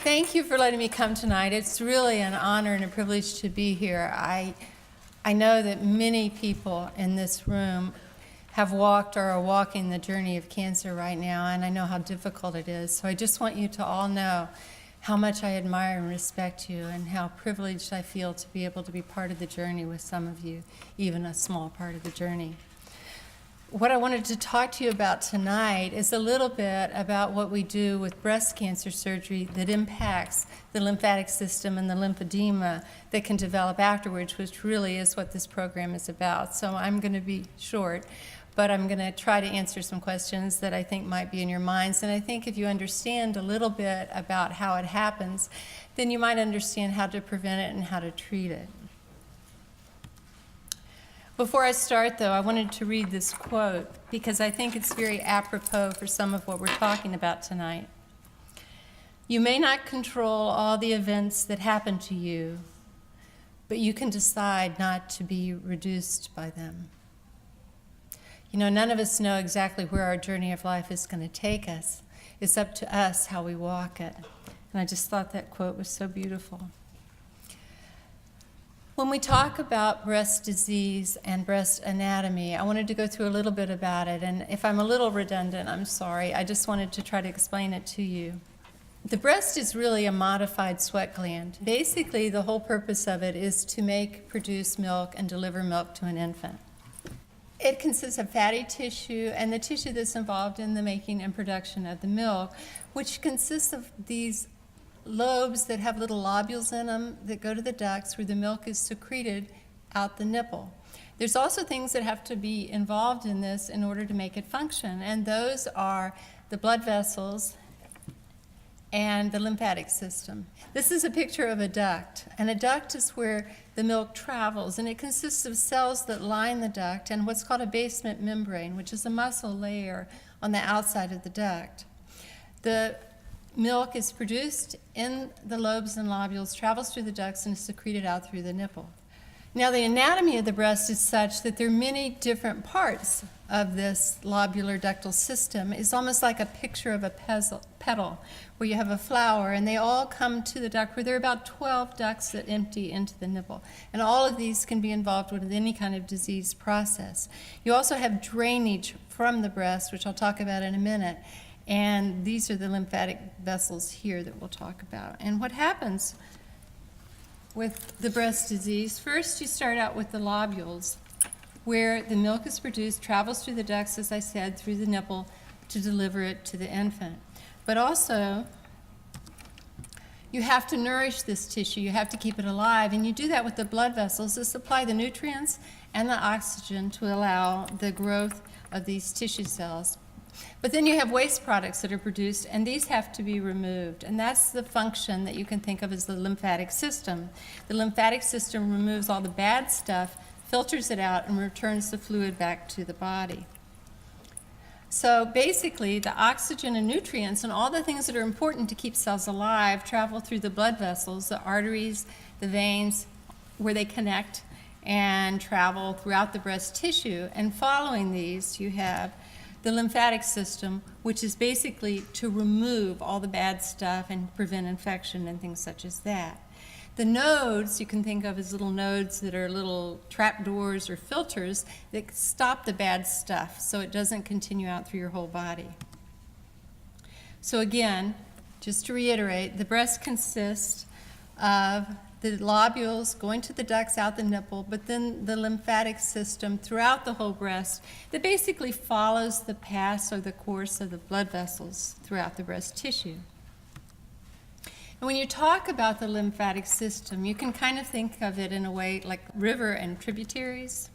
Thank you for letting me come tonight. It's really an honor and a privilege to be here. I know that many people in this room have walked or are walking the journey of cancer right now, and I know how difficult it is. So I just want you to all know how much I admire and respect you and how privileged I feel to be able to be part of the journey with some of you, even a small part of the journey. What I wanted to talk to you about tonight is a little bit about what we do with breast cancer surgery that impacts the lymphatic system and the lymphedema that can develop afterwards, which really is what this program is about. So I'm going to be short, but I'm going to try to answer some questions that I think might be in your minds. And I think if you understand a little bit about how it happens, then you might understand how to prevent it and how to treat it. Before I start, though, I wanted to read this quote because I think it's very apropos for some of what we're talking about tonight. You may not control all the events that happen to you, but you can decide not to be reduced by them. You know, none of us know exactly where our journey of life is going to take us. It's up to us how we walk it. And I just thought that quote was so beautiful. When we talk about breast disease and breast anatomy, I wanted to go through a little bit about it, and if I'm a little redundant, I'm sorry. I just wanted to try to explain it to you. The breast is really a modified sweat gland. Basically, the whole purpose of it is to produce milk and deliver milk to an infant. It consists of fatty tissue and the tissue that's involved in the making and production of the milk, which consists of these lobes that have little lobules in them that go to the ducts where the milk is secreted out the nipple. There's also things that have to be involved in this in order to make it function, and those are the blood vessels and the lymphatic system. This is a picture of a duct, and a duct is where the milk travels, and it consists of cells that line the duct and what's called a basement membrane, which is a muscle layer on the outside of the duct. The milk is produced in the lobes and lobules, travels through the ducts, and is secreted out through the nipple. Now, the anatomy of the breast is such that there are many different parts of this lobular ductal system. It's almost like a picture of a petal where you have a flower, and they all come to the duct where there are about 12 ducts that empty into the nipple. And all of these can be involved with any kind of disease process. You also have drainage from the breast, which I'll talk about in a minute. And these are the lymphatic vessels here that we'll talk about. And what happens with the breast disease, first you start out with the lobules, where the milk is produced, travels through the ducts, as I said, through the nipple to deliver it to the infant. But also, you have to nourish this tissue. You have to keep it alive, and you do that with the blood vessels that supply the nutrients and the oxygen to allow the growth of these tissue cells. But then you have waste products that are produced, and these have to be removed. And that's the function that you can think of as the lymphatic system. The lymphatic system removes all the bad stuff, filters it out, and returns the fluid back to the body. So basically, the oxygen and nutrients and all the things that are important to keep cells alive travel through the blood vessels, the arteries, the veins, where they connect and travel throughout the breast tissue. And following these, you have the lymphatic system, which is basically to remove all the bad stuff and prevent infection and things such as that. The nodes you can think of as little nodes that are little trap doors or filters that stop the bad stuff so it doesn't continue out through your whole body. So again, just to reiterate, the breast consists of the lobules going to the ducts out the nipple, but then the lymphatic system throughout the whole breast that basically follows the path or the course of the blood vessels throughout the breast tissue. And when you talk about the lymphatic system, you can kind of think of it in a way like river and tributaries.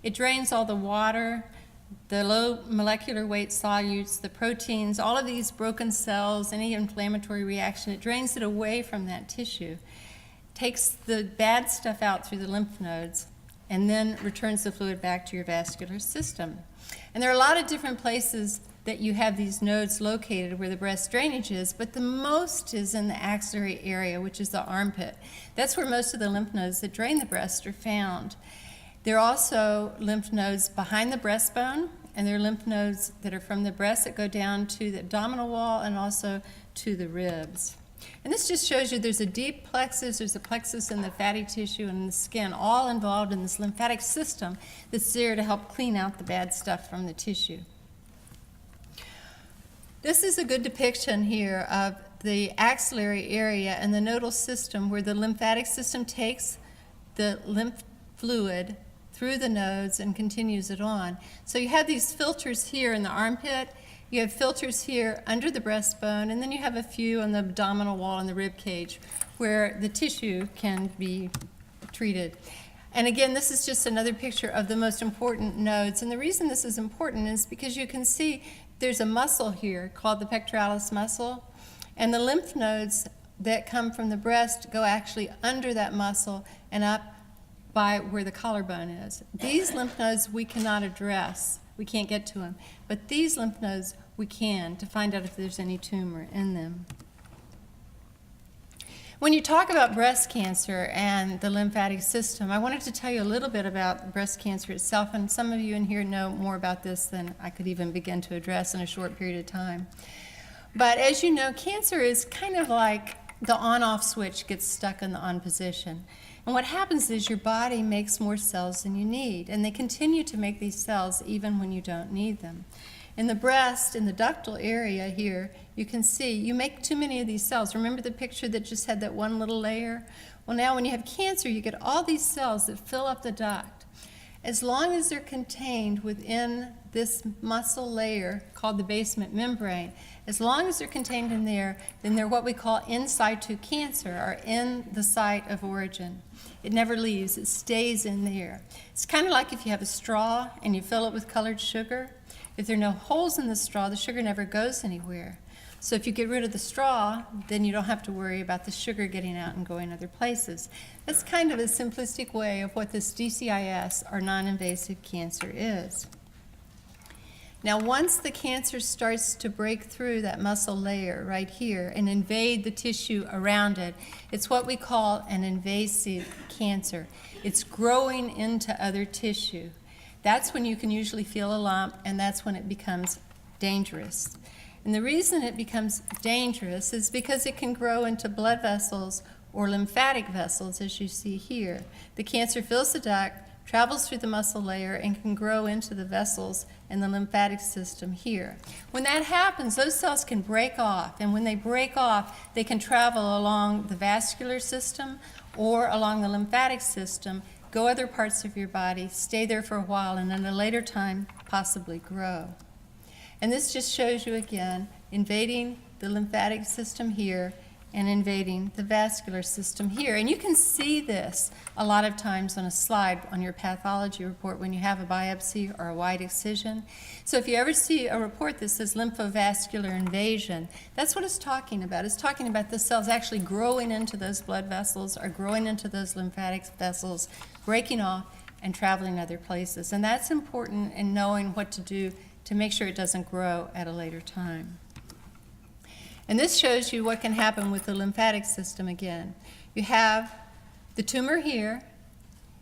It drains all the water, the low molecular weight solutes, the proteins, all of these broken cells, any inflammatory reaction, it drains it away from that tissue, takes the bad stuff out through the lymph nodes, and then returns the fluid back to your vascular system. And there are a lot of different places that you have these nodes located where the breast drainage is, but the most is in the axillary area, which is the armpit. That's where most of the lymph nodes that drain the breast are found. There are also lymph nodes behind the breastbone, and there are lymph nodes that are from the breast that go down to the abdominal wall and also to the ribs. And this just shows you there's a deep plexus, there's a plexus in the fatty tissue and in the skin, all involved in this lymphatic system that's there to help clean out the bad stuff from the tissue. This is a good depiction here of the axillary area and the nodal system, where the lymphatic system takes the lymph fluid through the nodes and continues it on. So you have these filters here in the armpit, you have filters here under the breastbone, and then you have a few on the abdominal wall and the rib cage where the tissue can be treated. And again, this is just another picture of the most important nodes. And the reason this is important is because you can see there's a muscle here called the pectoralis muscle, and the lymph nodes that come from the breast go actually under that muscle and up by where the collarbone is. These lymph nodes we cannot address. We can't get to them. But these lymph nodes we can, to find out if there's any tumor in them. When you talk about breast cancer and the lymphatic system, I wanted to tell you a little bit about breast cancer itself, and some of you in here know more about this than I could even begin to address in a short period of time. But as you know, cancer is kind of like the on-off switch gets stuck in the on position. And what happens is your body makes more cells than you need, and they continue to make these cells even when you don't need them. In the breast, in the ductal area here, you can see you make too many of these cells. Remember the picture that just had that one little layer? Well, now when you have cancer, you get all these cells that fill up the duct. As long as they're contained within this muscle layer called the basement membrane, as long as they're contained in there, then they're what we call in situ cancer, or in the site of origin. It never leaves, it stays in there. It's kind of like if you have a straw and you fill it with colored sugar. If there are no holes in the straw, the sugar never goes anywhere. So if you get rid of the straw, then you don't have to worry about the sugar getting out and going other places. That's kind of a simplistic way of what this DCIS, or non-invasive cancer, is. Now, once the cancer starts to break through that muscle layer right here and invade the tissue around it, it's what we call an invasive cancer. It's growing into other tissue. That's when you can usually feel a lump, and that's when it becomes dangerous. And the reason it becomes dangerous is because it can grow into blood vessels or lymphatic vessels, as you see here. The cancer fills the duct, travels through the muscle layer, and can grow into the vessels in the lymphatic system here. When that happens, those cells can break off, and when they break off, they can travel along the vascular system or along the lymphatic system, go other parts of your body, stay there for a while, and at a later time possibly grow. And this just shows you again invading the lymphatic system here and invading the vascular system here. And you can see this a lot of times on a slide on your pathology report when you have a biopsy or a wide excision. So if you ever see a report that says lymphovascular invasion, that's what it's talking about. It's talking about the cells actually growing into those blood vessels or growing into those lymphatic vessels, breaking off and traveling other places. And that's important in knowing what to do to make sure it doesn't grow at a later time. And this shows you what can happen with the lymphatic system again. You have the tumor here,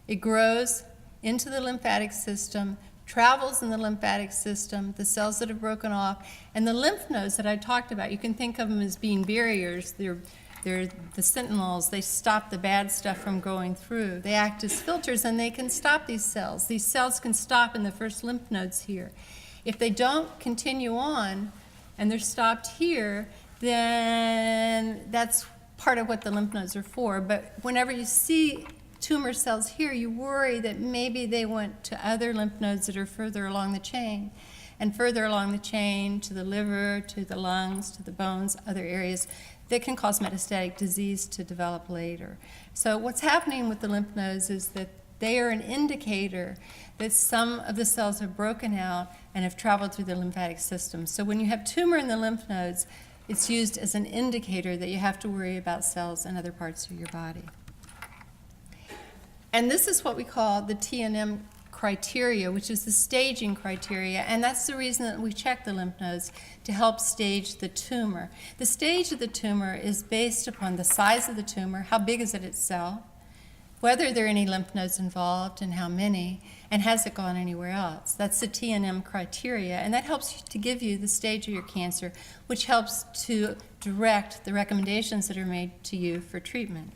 it grows into the lymphatic system, travels in the lymphatic system, the cells that have broken off, and the lymph nodes that I talked about, you can think of them as being barriers. They're the sentinels. They stop the bad stuff from going through. They act as filters, and they can stop these cells. These cells can stop in the first lymph nodes here. If they don't continue on and they're stopped here, then that's part of what the lymph nodes are for. But whenever you see tumor cells here, you worry that maybe they went to other lymph nodes that are further along the chain, and further along the chain to the liver, to the lungs, to the bones, other areas that can cause metastatic disease to develop later. So what's happening with the lymph nodes is that they are an indicator that some of the cells have broken out and have traveled through the lymphatic system. So when you have tumor in the lymph nodes, it's used as an indicator that you have to worry about cells in other parts of your body. And this is what we call the TNM criteria, which is the staging criteria, and that's the reason that we check the lymph nodes, to help stage the tumor. The stage of the tumor is based upon the size of the tumor, how big is it itself, whether there are any lymph nodes involved and how many, and has it gone anywhere else. That's the T&M criteria, and that helps to give you the stage of your cancer, which helps to direct the recommendations that are made to you for treatment.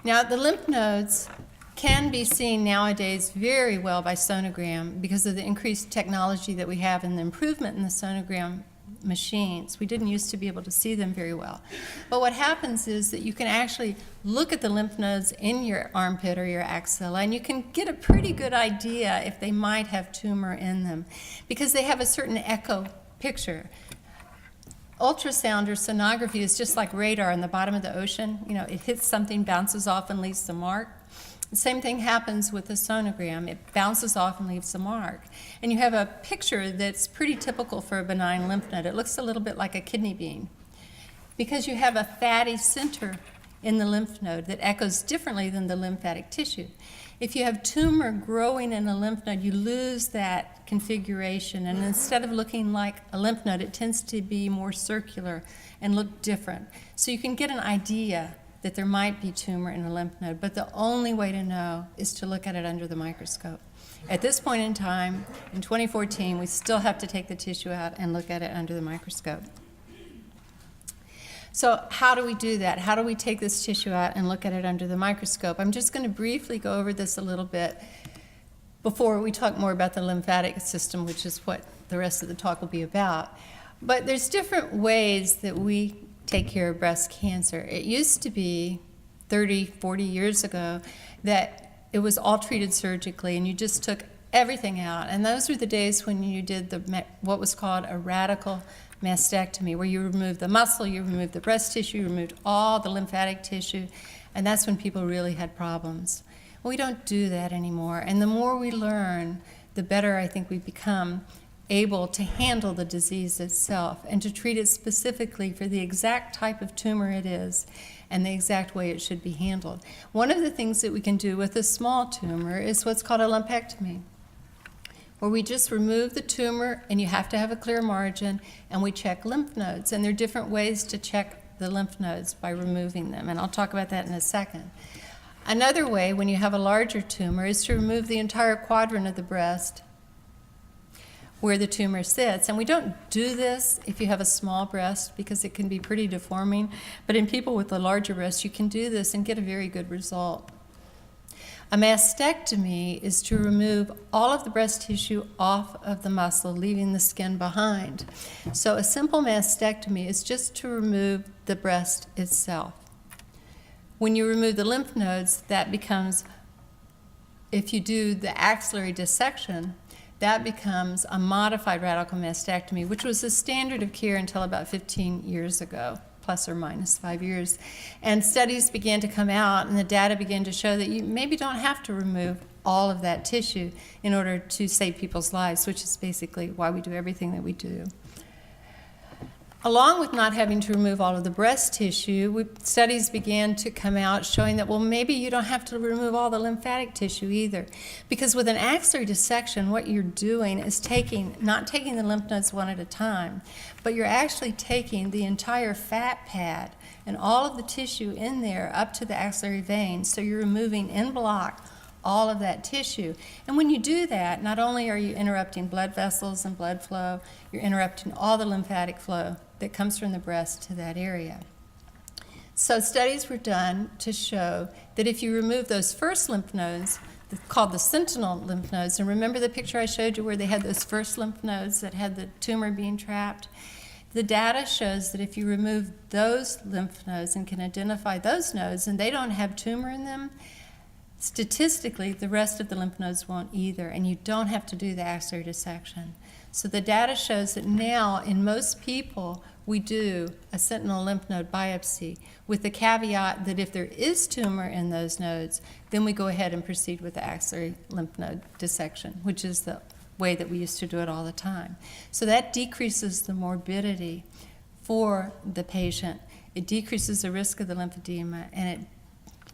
Now, the lymph nodes can be seen nowadays very well by sonogram because of the increased technology that we have and the improvement in the sonogram machines. We didn't used to be able to see them very well. But what happens is that you can actually look at the lymph nodes in your armpit or your axilla, and you can get a pretty good idea if they might have tumor in them because they have a certain echo picture. Ultrasound or sonography is just like radar in the bottom of the ocean. You know, it hits something, bounces off, and leaves the mark. The same thing happens with the sonogram. It bounces off and leaves a mark. And you have a picture that's pretty typical for a benign lymph node. It looks a little bit like a kidney bean because you have a fatty center in the lymph node that echoes differently than the lymphatic tissue. If you have tumor growing in a lymph node, you lose that configuration. And instead of looking like a lymph node, it tends to be more circular and look different. So you can get an idea that there might be tumor in a lymph node, but the only way to know is to look at it under the microscope. At this point in time, in 2014, we still have to take the tissue out and look at it under the microscope. So how do we do that? How do we take this tissue out and look at it under the microscope? I'm just going to briefly go over this a little bit before we talk more about the lymphatic system, which is what the rest of the talk will be about. But there's different ways that we take care of breast cancer. It used to be 30, 40 years ago that it was all treated surgically and you just took everything out. And those were the days when you did what was called a radical mastectomy, where you removed the muscle, you removed the breast tissue, you removed all the lymphatic tissue, and that's when people really had problems. Well, we don't do that anymore. And the more we learn, the better I think we become able to handle the disease itself and to treat it specifically for the exact type of tumor it is and the exact way it should be handled. One of the things that we can do with a small tumor is what's called a lumpectomy, where we just remove the tumor and you have to have a clear margin and we check lymph nodes. And there are different ways to check the lymph nodes by removing them, and I'll talk about that in a second. Another way, when you have a larger tumor, is to remove the entire quadrant of the breast where the tumor sits. And we don't do this if you have a small breast because it can be pretty deforming, but in people with a larger breast, you can do this and get a very good result. A mastectomy is to remove all of the breast tissue off of the muscle, leaving the skin behind. So a simple mastectomy is just to remove the breast itself. When you remove the lymph nodes, that becomes, if you do the axillary dissection, that becomes a modified radical mastectomy, which was the standard of care until about 15 years ago, plus or minus 5 years. And studies began to come out, and the data began to show that you maybe don't have to remove all of that tissue in order to save people's lives, which is basically why we do everything that we do. Along with not having to remove all of the breast tissue, studies began to come out showing that, well, maybe you don't have to remove all the lymphatic tissue either. Because with an axillary dissection, what you're doing is not taking the lymph nodes one at a time, but you're actually taking the entire fat pad and all of the tissue in there up to the axillary vein. So you're removing en bloc all of that tissue. And when you do that, not only are you interrupting blood vessels and blood flow, you're interrupting all the lymphatic flow that comes from the breast to that area. So studies were done to show that if you remove those first lymph nodes, called the sentinel lymph nodes, and remember the picture I showed you where they had those first lymph nodes that had the tumor being trapped? The data shows that if you remove those lymph nodes and can identify those nodes and they don't have tumor in them, statistically, the rest of the lymph nodes won't either, and you don't have to do the axillary dissection. So the data shows that now, in most people, we do a sentinel lymph node biopsy with the caveat that if there is tumor in those nodes, then we go ahead and proceed with the axillary lymph node dissection, which is the way that we used to do it all the time. So that decreases the morbidity for the patient. It decreases the risk of the lymphedema, and it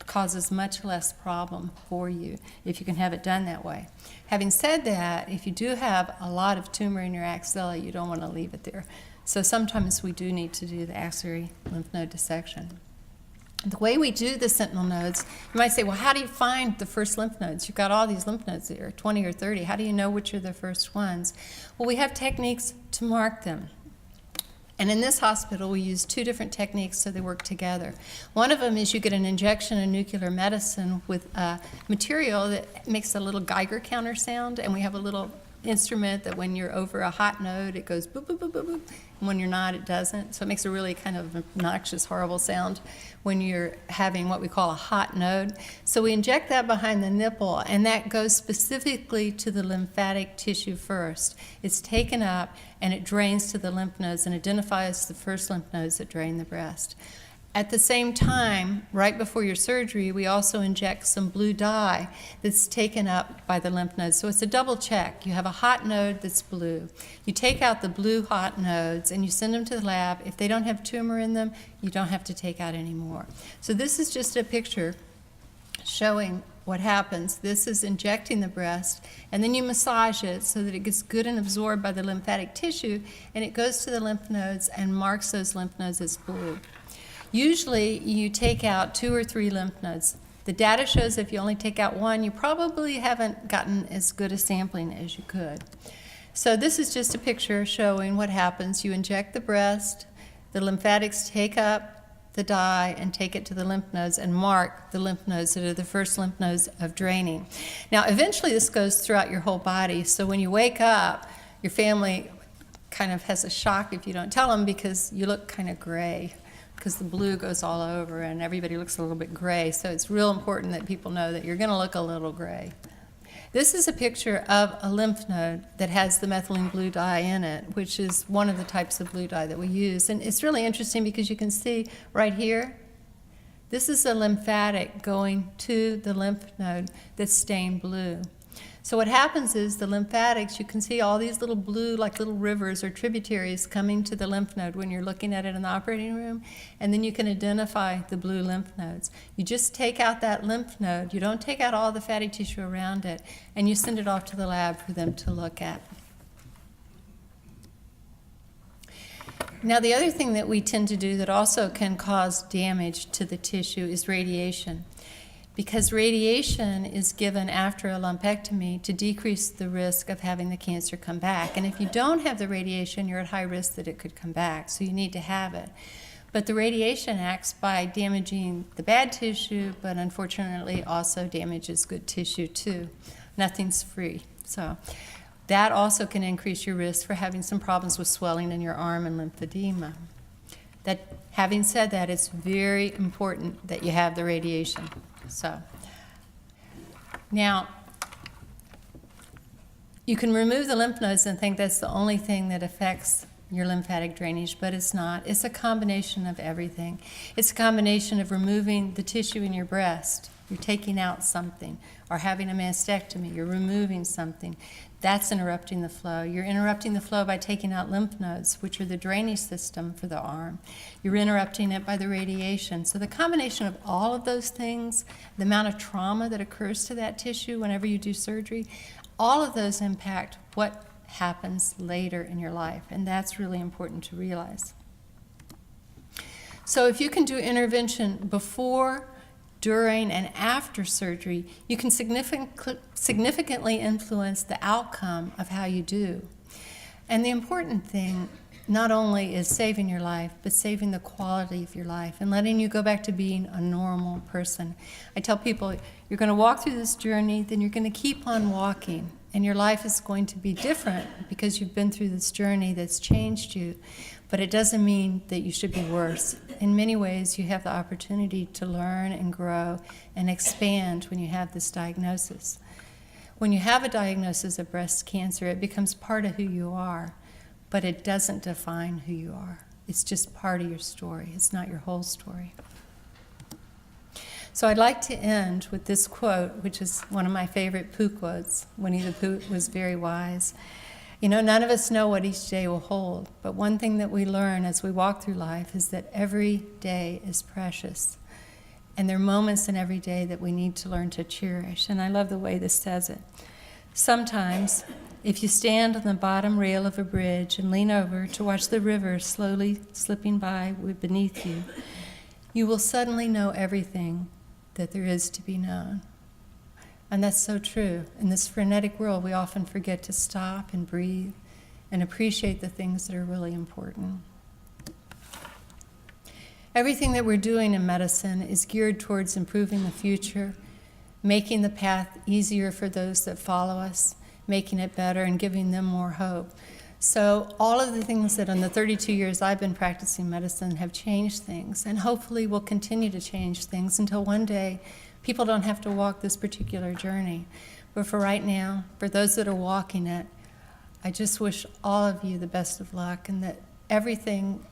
causes much less problem for you if you can have it done that way. Having said that, if you do have a lot of tumor in your axilla, you don't want to leave it there. So sometimes we do need to do the axillary lymph node dissection. The way we do the sentinel nodes, you might say, well, how do you find the first lymph nodes? You've got all these lymph nodes there, 20 or 30. How do you know which are the first ones? Well, we have techniques to mark them. And in this hospital, we use 2 different techniques so they work together. One of them is you get an injection of nuclear medicine with a material that makes a little Geiger counter sound, and we have a little instrument that when you're over a hot node, it goes boop, boop, boop, boop, boop. And when you're not, it doesn't. So it makes a really kind of obnoxious, horrible sound when you're having what we call a hot node. So we inject that behind the nipple, and that goes specifically to the lymphatic tissue first. It's taken up, and it drains to the lymph nodes and identifies the first lymph nodes that drain the breast. At the same time, right before your surgery, we also inject some blue dye that's taken up by the lymph nodes. So it's a double check. You have a hot node that's blue. You take out the blue hot nodes and you send them to the lab. If they don't have tumor in them, you don't have to take out any more. So this is just a picture showing what happens. This is injecting the breast, and then you massage it so that it gets good and absorbed by the lymphatic tissue, and it goes to the lymph nodes and marks those lymph nodes as blue. Usually, you take out 2 or 3 lymph nodes. The data shows if you only take out 1, you probably haven't gotten as good a sampling as you could. So this is just a picture showing what happens. You inject the breast, the lymphatics take up the dye and take it to the lymph nodes and mark the lymph nodes that are the first lymph nodes of draining. Now, eventually this goes throughout your whole body, so when you wake up, your family kind of has a shock if you don't tell them because you look kind of gray, because the blue goes all over and everybody looks a little bit gray. So it's real important that people know that you're going to look a little gray. This is a picture of a lymph node that has the methylene blue dye in it, which is one of the types of blue dye that we use. And it's really interesting because you can see right here, this is a lymphatic going to the lymph node that's stained blue. So what happens is the lymphatics, you can see all these little blue, like little rivers or tributaries coming to the lymph node when you're looking at it in the operating room, and then you can identify the blue lymph nodes. You just take out that lymph node, you don't take out all the fatty tissue around it, and you send it off to the lab for them to look at. Now, the other thing that we tend to do that also can cause damage to the tissue is radiation, because radiation is given after a lumpectomy to decrease the risk of having the cancer come back. And if you don't have the radiation, you're at high risk that it could come back, so you need to have it. But the radiation acts by damaging the bad tissue, but unfortunately also damages good tissue too. Nothing's free. So that also can increase your risk for having some problems with swelling in your arm and lymphedema. Having said that, it's very important that you have the radiation. So now, you can remove the lymph nodes and think that's the only thing that affects your lymphatic drainage, but it's not. It's a combination of everything. It's a combination of removing the tissue in your breast. You're taking out something, or having a mastectomy, you're removing something. That's interrupting the flow. You're interrupting the flow by taking out lymph nodes, which are the drainage system for the arm. You're interrupting it by the radiation. So the combination of all of those things, the amount of trauma that occurs to that tissue whenever you do surgery, all of those impact what happens later in your life, and that's really important to realize. So if you can do intervention before, during, and after surgery, you can significantly influence the outcome of how you do. And the important thing not only is saving your life, but saving the quality of your life and letting you go back to being a normal person. I tell people, you're going to walk through this journey, then you're going to keep on walking, and your life is going to be different because you've been through this journey that's changed you. But it doesn't mean that you should be worse. In many ways, you have the opportunity to learn and grow and expand when you have this diagnosis. When you have a diagnosis of breast cancer, it becomes part of who you are, but it doesn't define who you are. It's just part of your story. It's not your whole story. So I'd like to end with this quote, which is one of my favorite Pooh quotes. Winnie the Pooh was very wise. You know, none of us know what each day will hold, but one thing that we learn as we walk through life is that every day is precious. And there are moments in every day that we need to learn to cherish. And I love the way this says it. Sometimes, if you stand on the bottom rail of a bridge and lean over to watch the river slowly slipping by beneath you, you will suddenly know everything that there is to be known. And that's so true. In this frenetic world, we often forget to stop and breathe and appreciate the things that are really important. Everything that we're doing in medicine is geared towards improving the future, making the path easier for those that follow us, making it better, and giving them more hope. So all of the things that in the 32 years I've been practicing medicine have changed things, and hopefully will continue to change things until one day people don't have to walk this particular journey. But for right now, for those that are walking it, I just wish all of you the best of luck, and that everything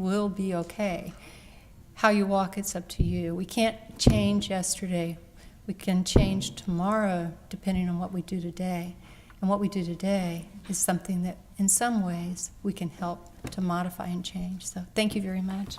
will be okay. How you walk, it's up to you. We can't change yesterday. We can change tomorrow depending on what we do today. And what we do today is something that in some ways we can help to modify and change. So thank you very much.